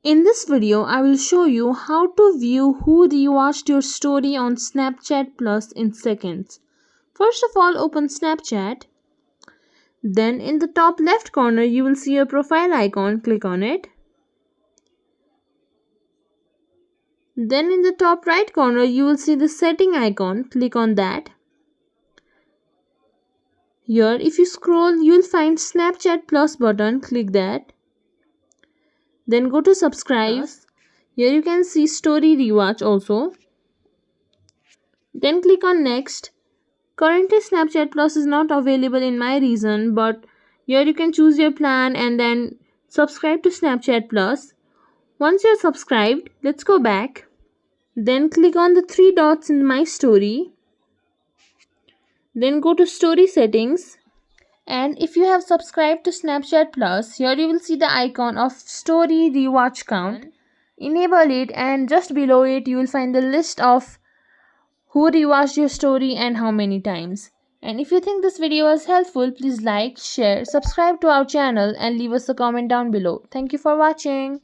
In this video, I will show you how to view who rewatched your story on Snapchat Plus in seconds. First of all, open Snapchat. Then in the top left corner, you will see a profile icon. Click on it. Then in the top right corner, you will see the setting icon. Click on that. Here, if you scroll, you will find Snapchat Plus button. Click that. Then go to subscribe. Here you can see story rewatch also. Then click on next. Currently Snapchat Plus is not available in my region, but here you can choose your plan and then subscribe to Snapchat Plus. Once you're subscribed, let's go back. Then click on the three dots in my story. Then go to story settings. And if you have subscribed to Snapchat Plus, here you will see the icon of story rewatch count. Enable it, and just below it you will find the list of who rewatched your story and how many times. And if you think this video was helpful, please like, share, subscribe to our channel and leave us a comment down below. Thank you for watching.